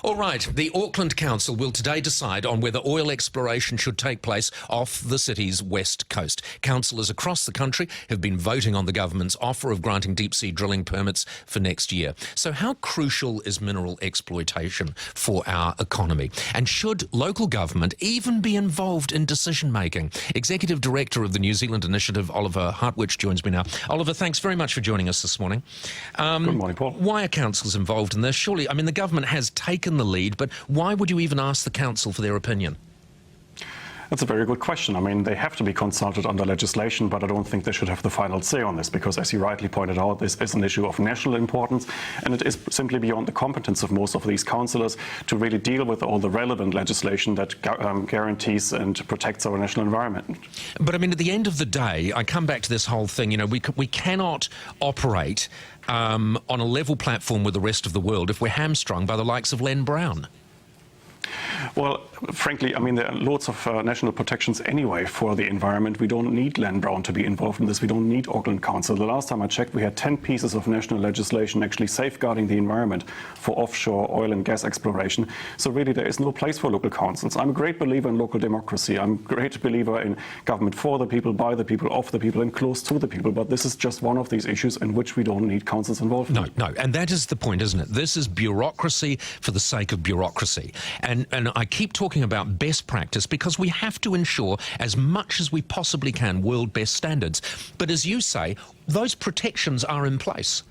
All right, the Auckland Council will today decide on whether oil exploration should take place off the city's west coast. Councillors across the country have been voting on the government's offer of granting deep-sea drilling permits for next year. So how crucial is mineral exploitation for our economy? And should local government even be involved in decision-making? Executive Director of the New Zealand Initiative, Oliver Hartwich, joins me now. Oliver, thanks very much for joining us this morning. Good morning, Paul. Why are councils involved in this? Surely, I mean, the government has taken the lead, but why would you even ask the council for their opinion? That's a very good question. I mean, they have to be consulted under legislation, but I don't think they should have the final say on this because, as you rightly pointed out, this is an issue of national importance, and it is simply beyond the competence of most of these councillors to really deal with all the relevant legislation that guarantees and protects our national environment. But I mean, at the end of the day, I come back to this whole thing, you know, we cannot operate on a level platform with the rest of the world if we're hamstrung by the likes of Len Brown. Well, frankly, I mean, there are lots of national protections anyway for the environment. We don't need Len Brown to be involved in this. We don't need Auckland Council. The last time I checked, we had 10 pieces of national legislation actually safeguarding the environment for offshore oil and gas exploration. So really, there is no place for local councils. I'm a great believer in local democracy. I'm a great believer in government for the people, by the people, of the people, and close to the people. But this is just one of these issues in which we don't need councils involved. No, and that is the point, isn't it? This is bureaucracy for the sake of bureaucracy. And I keep talking about best practice because we have to ensure as much as we possibly can world best standards. But as you say, those protections are in place.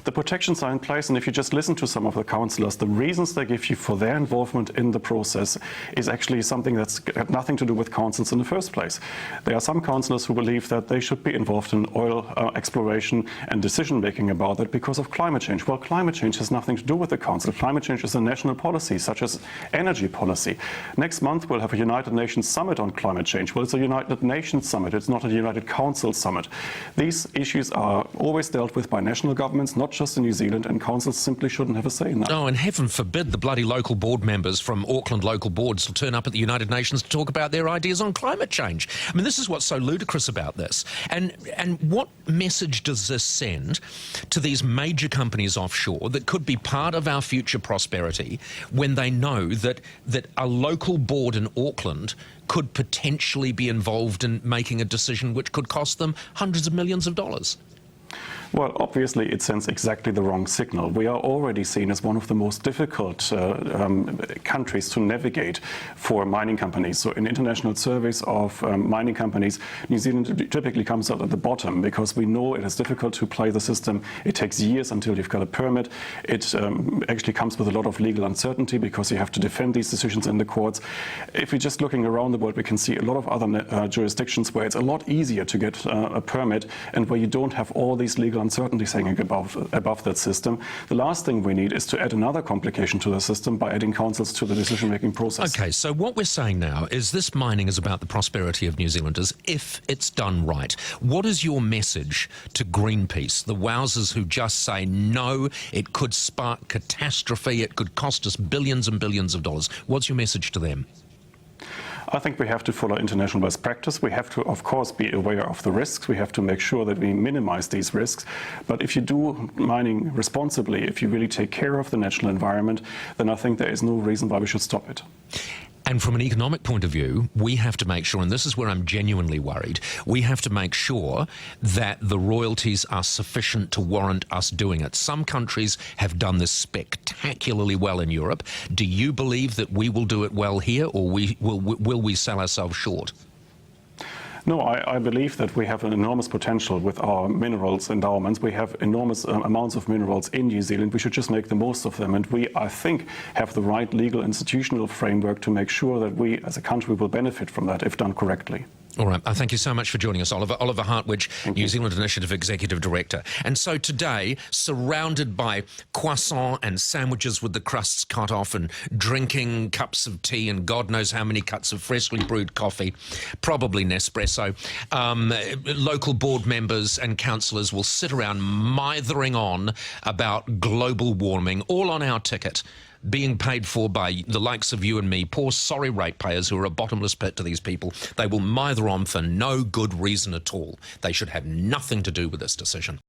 The protections are in place, and if you just listen to some of the councillors, the reasons they give you for their involvement in the process is actually something that's got nothing to do with councils in the first place. There are some councillors who believe that they should be involved in oil exploration and decision-making about that because of climate change. Well, climate change has nothing to do with the council. Climate change is a national policy, such as energy policy. Next month, we'll have a United Nations summit on climate change. Well, it's a United Nations summit. It's not a United Council summit. These issues are always dealt with by national governments, not just in New Zealand, and councils simply shouldn't have a say in that. Oh, and heaven forbid the bloody local board members from Auckland local boards will turn up at the United Nations to talk about their ideas on climate change. I mean, this is what's so ludicrous about this. And what message does this send to these major companies offshore that could be part of our future prosperity when they know that a local board in Auckland could potentially be involved in making a decision which could cost them hundreds of millions of dollars? Well, obviously, it sends exactly the wrong signal. We are already seen as one of the most difficult countries to navigate for mining companies. So in international surveys of mining companies, New Zealand typically comes out at the bottom because we know it is difficult to play the system. It takes years until you've got a permit. It actually comes with a lot of legal uncertainty because you have to defend these decisions in the courts. If we're just looking around the world, we can see a lot of other jurisdictions where it's a lot easier to get a permit and where you don't have all these legal uncertainties hanging above that system. The last thing we need is to add another complication to the system by adding councils to the decision-making process. Okay, so what we're saying now is this mining is about the prosperity of New Zealanders if it's done right. What is your message to Greenpeace, the wowsers who just say no, it could spark catastrophe, it could cost us billions and billions of dollars? What's your message to them? I think we have to follow international best practice. We have to, of course, be aware of the risks. We have to make sure that we minimize these risks. But if you do mining responsibly, if you really take care of the natural environment, then I think there is no reason why we should stop it. And from an economic point of view, we have to make sure, and this is where I'm genuinely worried, we have to make sure that the royalties are sufficient to warrant us doing it. Some countries have done this spectacularly well in Europe. Do you believe that we will do it well here, or will we sell ourselves short? No, I believe that we have an enormous potential with our minerals endowments. We have enormous amounts of minerals in New Zealand. We should just make the most of them. And we, I think, have the right legal institutional framework to make sure that we, as a country, will benefit from that if done correctly. All right. Thank you so much for joining us, Oliver. Oliver Hartwich, New Zealand Initiative Executive Director. And so today, surrounded by croissant and sandwiches with the crusts cut off and drinking cups of tea and God knows how many cups of freshly brewed coffee, probably Nespresso, local board members and councillors will sit around mithering on about global warming, all on our ticket, being paid for by the likes of you and me, poor sorry ratepayers who are a bottomless pit to these people. They will mither on for no good reason at all. They should have nothing to do with this decision.